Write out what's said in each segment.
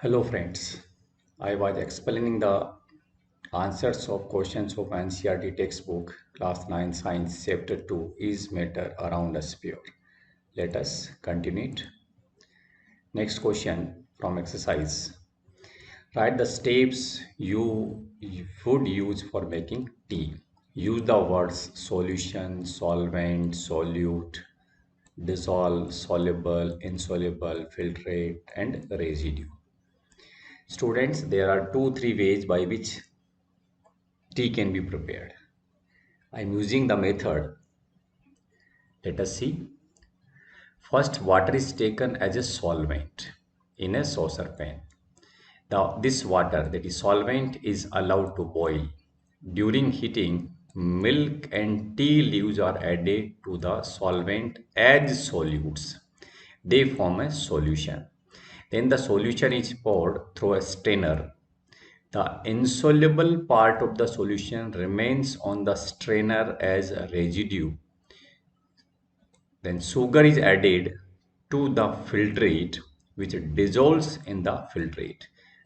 Hello friends, I was explaining the answers of questions of NCERT textbook class 9 science chapter 2 is matter around a sphere. Let us continue it. Next question from exercise. Write the steps you would use for making tea. Use the words solution, solvent, solute, dissolve, soluble, insoluble, filtrate and residue. Students, there are three ways by which tea can be prepared. I'm using the method. Let us see. First, water is taken as a solvent in a saucepan. Now, this water, that is solvent, is allowed to boil. During heating, milk and tea leaves are added to the solvent as solutes. They form a solution. Then the solution is poured through a strainer. The insoluble part of the solution remains on the strainer as a residue. Then sugar is added to the filtrate which dissolves in the filtrate.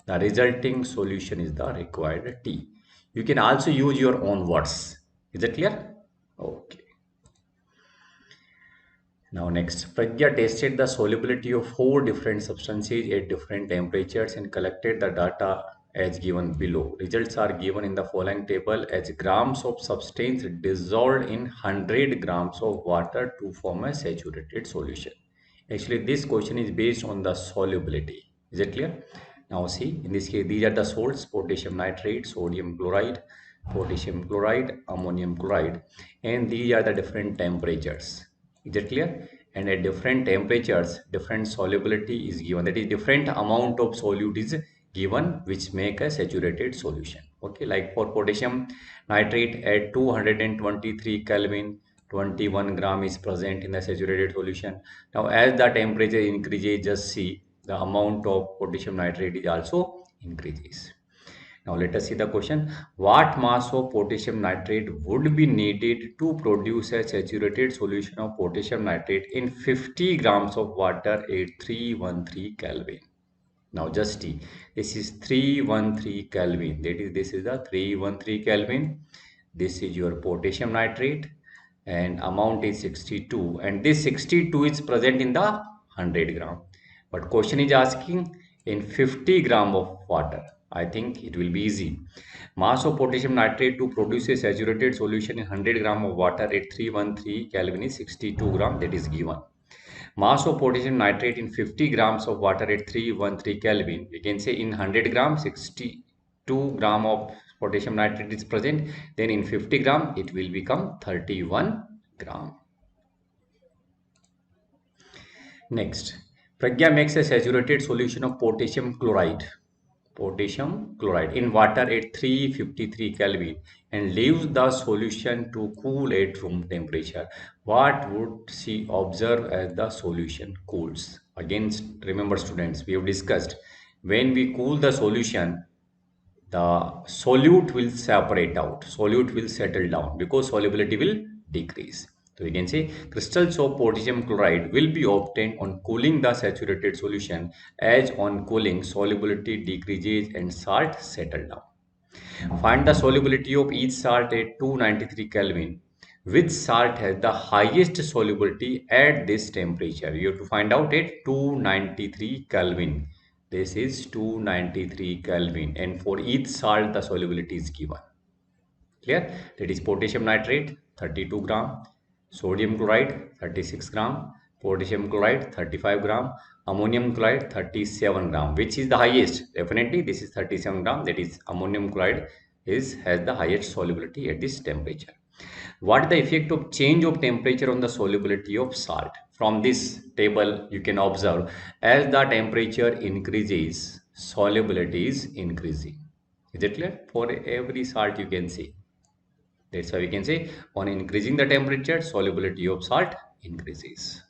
The resulting solution is the required tea. You can also use your own words. Is it clear? Okay. Now next, Pragya tested the solubility of four different substances at different temperatures and collected the data as given below. Results are given in the following table as grams of substance dissolved in 100 grams of water to form a saturated solution. Actually, this question is based on the solubility. Is it clear? Now see, in this case, these are the salts: potassium nitrate, sodium chloride, potassium chloride, ammonium chloride, and these are the different temperatures. Is it clear? And at different temperatures, different solubility is given. That is, different amount of solute is given, which make a saturated solution. Okay, like for potassium nitrate at 223 Kelvin, 21 gram is present in the saturated solution. Now, as the temperature increases, just see the amount of potassium nitrate is also increases. Now let us see the question. What mass of potassium nitrate would be needed to produce a saturated solution of potassium nitrate in 50 grams of water at 313 Kelvin? Now just see, this is 313 Kelvin. That is, this is the 313 Kelvin. This is your potassium nitrate and amount is 62, and this 62 is present in the 100 gram. But question is asking in 50 gram of water. I think it will be easy. Mass of potassium nitrate to produce a saturated solution in 100 gram of water at 313 Kelvin is 62 gram, that is given. Mass of potassium nitrate in 50 grams of water at 313 Kelvin. We can say in 100 gram, 62 gram of potassium nitrate is present. Then in 50 gram, it will become 31 gram. Next, Pragya makes a saturated solution of potassium chloride in water at 353 Kelvin and leaves the solution to cool at room temperature. What would she observe as the solution cools? Again, remember students, we have discussed when we cool the solution, the solute will separate out, solute will settle down because solubility will decrease. So we can say crystals of potassium chloride will be obtained on cooling the saturated solution, as on cooling solubility decreases and salt settle down. Find the solubility of each salt at 293 Kelvin. Which salt has the highest solubility at this temperature? You have to find out at 293 Kelvin. This is 293 Kelvin, and for each salt the solubility is given. Clear? That is potassium nitrate 32 gram, sodium chloride 36 gram, potassium chloride 35 gram, ammonium chloride 37 gram. Which is the highest? Definitely this is 37 gram. That is ammonium chloride has the highest solubility at this temperature. What is the effect of change of temperature on the solubility of salt? From this table you can observe as the temperature increases, solubility is increasing. Is it clear? For every salt you can see. That's why we can say on increasing the temperature, solubility of salt increases.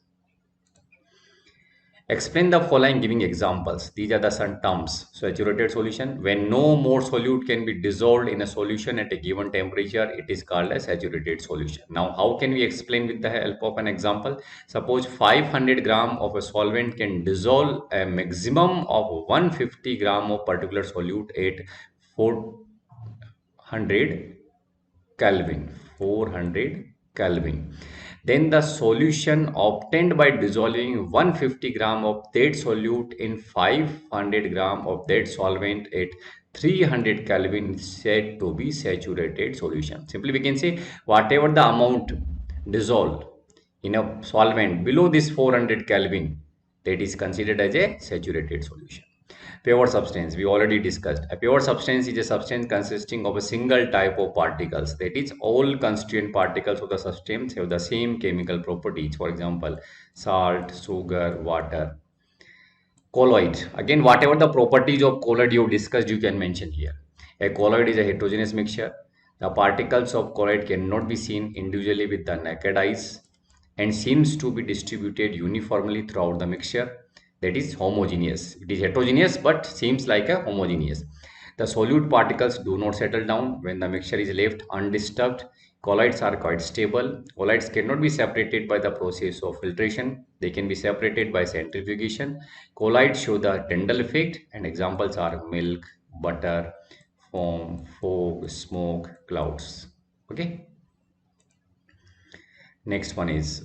Explain the following giving examples. These are the some terms. Saturated solution. When no more solute can be dissolved in a solution at a given temperature, it is called a saturated solution. Now, how can we explain with the help of an example? Suppose 500 gram of a solvent can dissolve a maximum of 150 gram of particular solute at 400 Kelvin. 400 Kelvin. Then the solution obtained by dissolving 150 gram of that solute in 500 gram of that solvent at 300 Kelvin is said to be saturated solution. Simply we can say whatever the amount dissolved in a solvent below this 400 Kelvin, that is considered as a saturated solution. Pure substance, we already discussed. A pure substance is a substance consisting of a single type of particles. That is, all constituent particles of the substance have the same chemical properties. For example, salt, sugar, water. Colloid. Again, whatever the properties of colloid you discussed, you can mention here. A colloid is a heterogeneous mixture. The particles of colloid cannot be seen individually with the naked eyes and seems to be distributed uniformly throughout the mixture. That is homogeneous. It is heterogeneous but seems like a homogeneous. The solute particles do not settle down when the mixture is left undisturbed. Colloids are quite stable. Colloids cannot be separated by the process of filtration. They can be separated by centrifugation. Colloids show the Tyndall effect, and examples are milk, butter, foam, fog, smoke, clouds. Okay. Next one is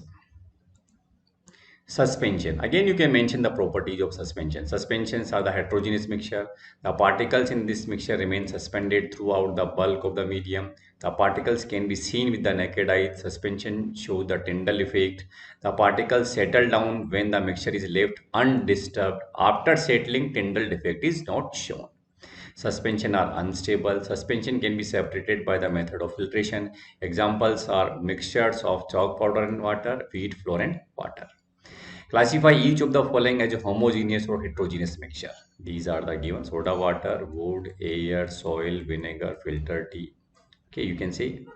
suspension. Again, you can mention the properties of suspension. Suspensions are the heterogeneous mixture. The particles in this mixture remain suspended throughout the bulk of the medium. The particles can be seen with the naked eye. Suspension show the Tyndall effect. The particles settle down when the mixture is left undisturbed. After settling, Tyndall effect is not shown. Suspension are unstable. Suspension can be separated by the method of filtration. Examples are mixtures of chalk powder and water, wheat flour and water. Classify each of the following as a homogeneous or heterogeneous mixture. These are the given: soda water, wood, air, soil, vinegar, filter tea. Okay, you can say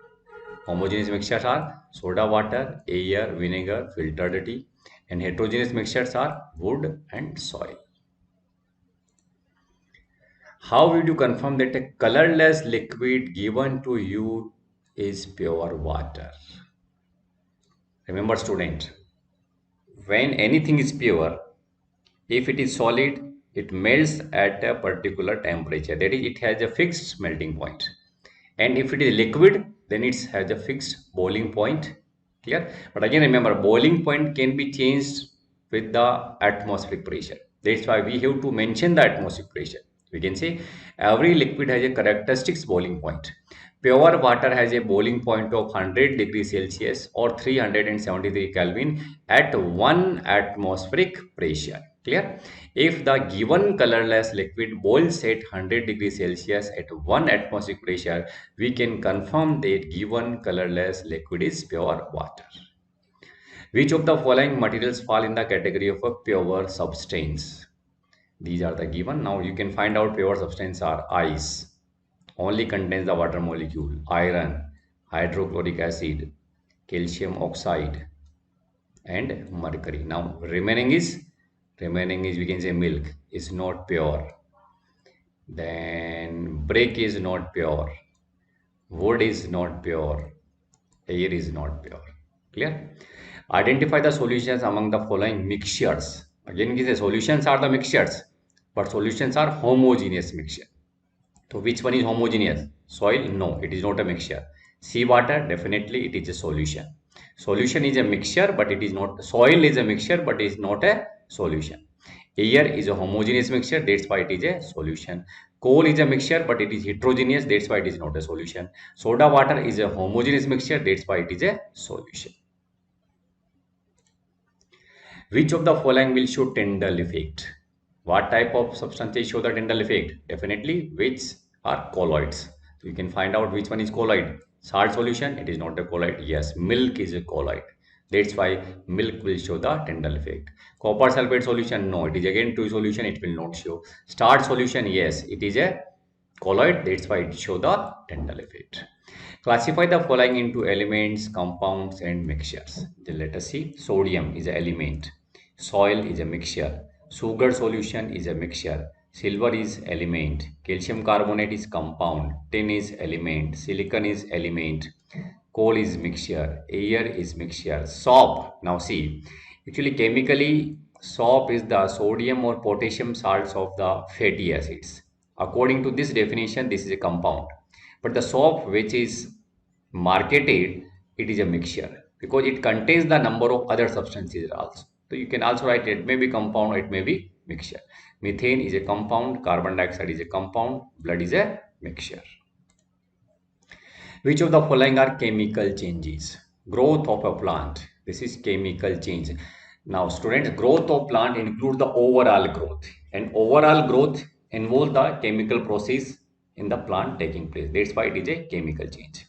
homogeneous mixtures are soda water, air, vinegar, filtered tea, and heterogeneous mixtures are wood and soil. How would you confirm that a colorless liquid given to you is pure water? Remember, student, when anything is pure, if it is solid, it melts at a particular temperature. That is, it has a fixed melting point. And if it is liquid, then it has a fixed boiling point. Clear? But again, remember, boiling point can be changed with the atmospheric pressure. That's why we have to mention the atmospheric pressure. We can say every liquid has a characteristics boiling point. Pure water has a boiling point of 100 degrees Celsius or 373 Kelvin at 1 atmospheric pressure. Clear? If the given colorless liquid boils at 100 degrees Celsius at 1 atmospheric pressure, we can confirm that given colorless liquid is pure water. Which of the following materials fall in the category of a pure substance? These are the given. Now you can find out pure substance are ice, only contains the water molecule, iron, hydrochloric acid, calcium oxide, and mercury. Now remaining is we can say milk is not pure. Then brick is not pure, wood is not pure, air is not pure. Clear? Identify the solutions among the following mixtures. Again, we say solutions are the mixtures, but solutions are homogeneous mixture. So which one is homogeneous? Soil? No, it is not a mixture. Seawater? Definitely it is a solution. Solution is a mixture, but it is not. Soil is a mixture, but it is not a solution. Air is a homogeneous mixture, that's why it is a solution. Coal is a mixture, but it is heterogeneous, that's why it is not a solution. Soda water is a homogeneous mixture, that's why it is a solution. Which of the following will show Tyndall effect? What type of substances show the Tyndall effect? Definitely, which are colloids. So you can find out which one is colloid. Salt solution, it is not a colloid. Yes, milk is a colloid. That's why milk will show the Tyndall effect. Copper sulfate solution, no, it is again two solution, it will not show. Starch solution, yes, it is a colloid, that's why it show the Tyndall effect. Classify the following into elements, compounds, and mixtures. Then let us see. Sodium is an element. Soil is a mixture. Sugar solution is a mixture. Silver is element. Calcium carbonate is compound. Tin is element. Silicon is element. Coal is mixture. Air is mixture. Soap. Now see, actually chemically, soap is the sodium or potassium salts of the fatty acids. According to this definition, this is a compound. But the soap which is marketed, it is a mixture because it contains the number of other substances also. So you can also write it may be compound or it may be mixture. Methane is a compound, carbon dioxide is a compound, blood is a mixture. Which of the following are chemical changes? Growth of a plant. This is chemical change. Now, students, growth of plant include the overall growth, and overall growth involves the chemical process in the plant taking place. That's why it is a chemical change.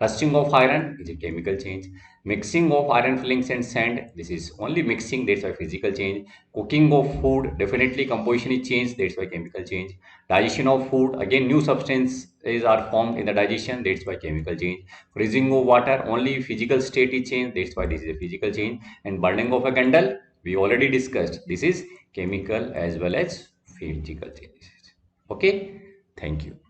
Rusting of iron is a chemical change. Mixing of iron filings and sand, this is only mixing, that's why physical change. Cooking of food, definitely composition is changed, that's why chemical change. Digestion of food, again new substances are formed in the digestion, that's why chemical change. Freezing of water, only physical state is changed, that's why this is a physical change. And burning of a candle, we already discussed, this is chemical as well as physical changes. Okay, thank you.